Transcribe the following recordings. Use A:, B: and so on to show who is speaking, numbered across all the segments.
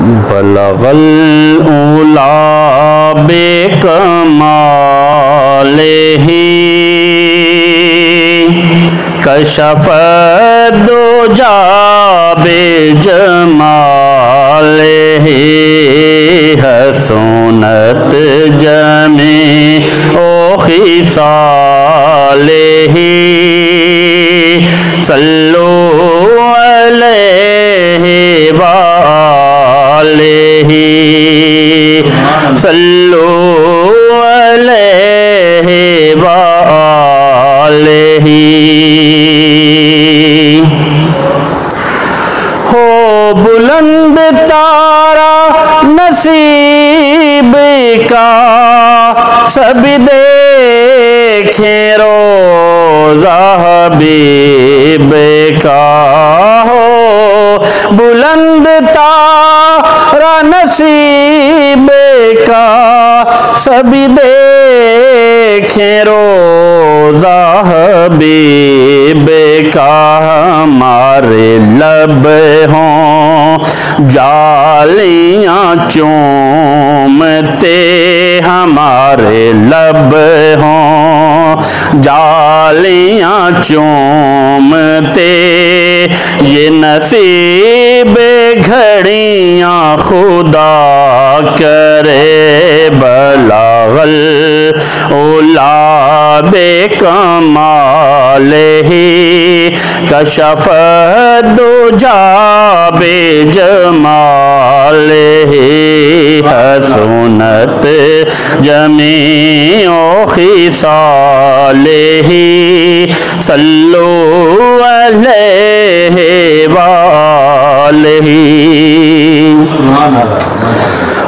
A: بلغ الأولى بكماله کشف الدجى بجماله حسنت جميع خصاله صلوا علیہ وآلہ صلوا علیہ وآلہ ہو بلند تارا نصیب کا سب دیکھیں روضہ حبیب کا ہو بلند تارا نصیب کا سب دیکھیں روضہ حبیب کا ہمارے لب ہوں جالیاں چومتے ہمارے لب ہوں جالیاں چومتے یہ نصیب گھڑیاں خدا کرے بلغ الأولى بكماله کشف الدجى بجماله حسنت جميع خصاله صلوا علیہ وآلہ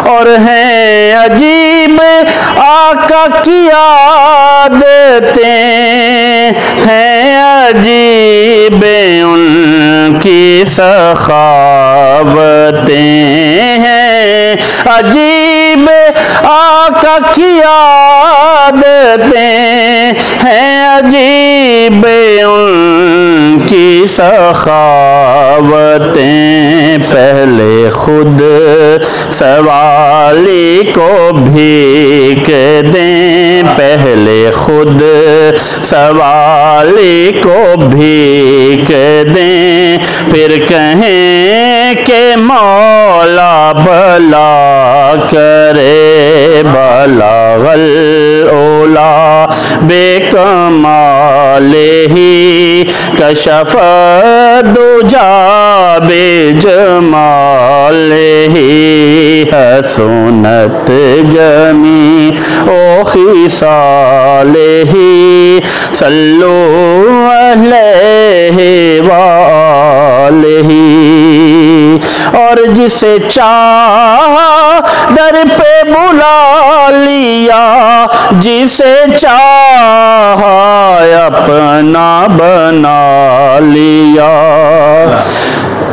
A: اور ہیں عجیب آقا کی عادتیں ہیں عجیب ان کی سخاوتیں ہیں عجیب آقا کی عادتیں ہیں عجیب ان کی سخاوتیں پہلے خود سوالی کو بھیک دیں پہلے خود سوالی کو بھیک دیں پھر کہیں کہ مولا بلا کرے بلغ الأولى بكماله کشف الدجى بجماله حسنت جميع خصاله صلوا علیہ وآلہ اور جسے چاہا در پہ بلا لیا جسے چاہا اپنا بنا لیا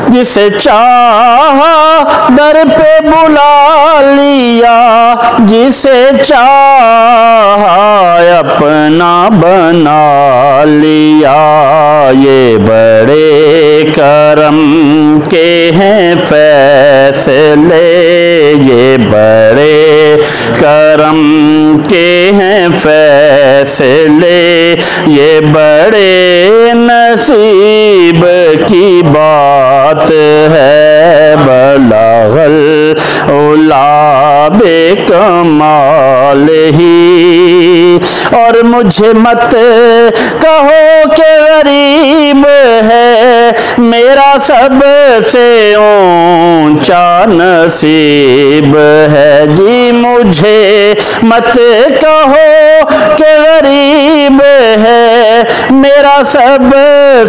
A: جسے چاہا در پہ بلا لیا جسے چاہا اپنا بنا لیا یہ بڑے کرم کے ہیں فیصلے یہ بڑے کرم کے ہیں فیصلے یہ بڑے نصیب کی بات ہے بلغ الأولى بکمالہ اور مجھے مت کہو کہ غریب ہے میرا سب سے اونچا نصیب ہے جی مجھے مت کہو کہ غریب ہے میرا سب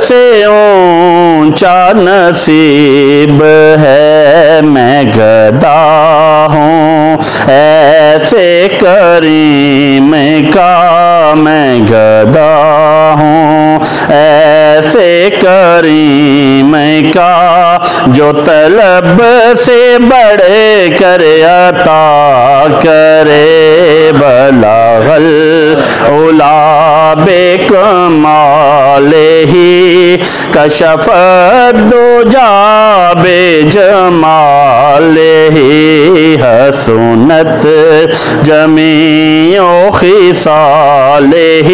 A: سے اونچا نصیب ہے میں گدا ہوں ایسے کریم کا میں گدا ہوں ایسے کریم کا جو طلب سے بڑے کر عطا کرے بلغ الأولى بکمالہ کشف الدجى بجمالہ حسنت جمیع خصالہ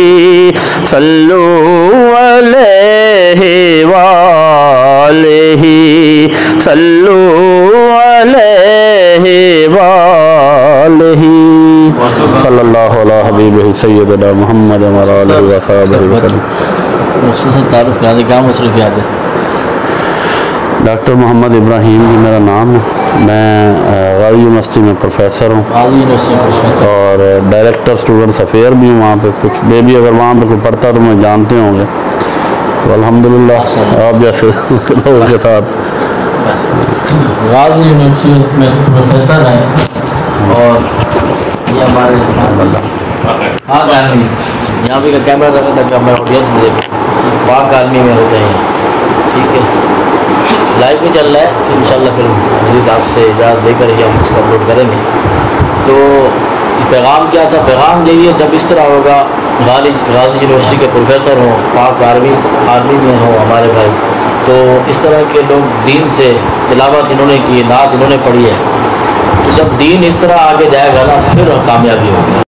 A: صلو علیہ وآلہ صلو علیہ وآلہ صلی اللہ علیہ حبیبہ سیدنا محمد وعلی آلہ وصحبہ وسلم۔
B: مختصر تعارف کرا دیں، کیا مصروفیات ہے؟
A: ڈاکٹر محمد ابراہیم جی میرا نام ہے، میں غازی یونیورسٹی میں پروفیسر ہوں
B: غازی یونیورسٹی پروفیسر
A: اور ڈائریکٹر اسٹوڈنٹس افیئر بھی ہوں وہاں پہ۔ کچھ بیبی اگر وہاں پہ کوئی پڑھتا تو مجھے جانتے ہوں گے، تو الحمدللہ آپ جیسے لوگوں کے ساتھ
B: غازی یونیورسٹی میں پروفیسر ہیں، اور یہ ہمارے پاک آرمی، یہاں پہ کیمرہ رکھا تھا کہ ہمارے آڈینس میں دیکھیں، پاک آرمی میں ہوتے ہیں، ٹھیک ہے، لائیو بھی چل رہا ہے، انشاءاللہ پھر مزید آپ سے اجازت دے کر ہی ہم اس کو اپلوڈ کریں گے۔ تو پیغام کیا تھا؟ پیغام یہی ہے، جب اس طرح ہوگا غازی یونیورسٹی کے پروفیسر ہوں، پاک آرمی میں ہوں ہمارے بھائی، تو اس طرح کے لوگ دین سے تلاوت انہوں نے کی، نعت انہوں نے پڑھی ہے، تو جب دین اس طرح آگے جائے گا نا پھر کامیابی ہوگی۔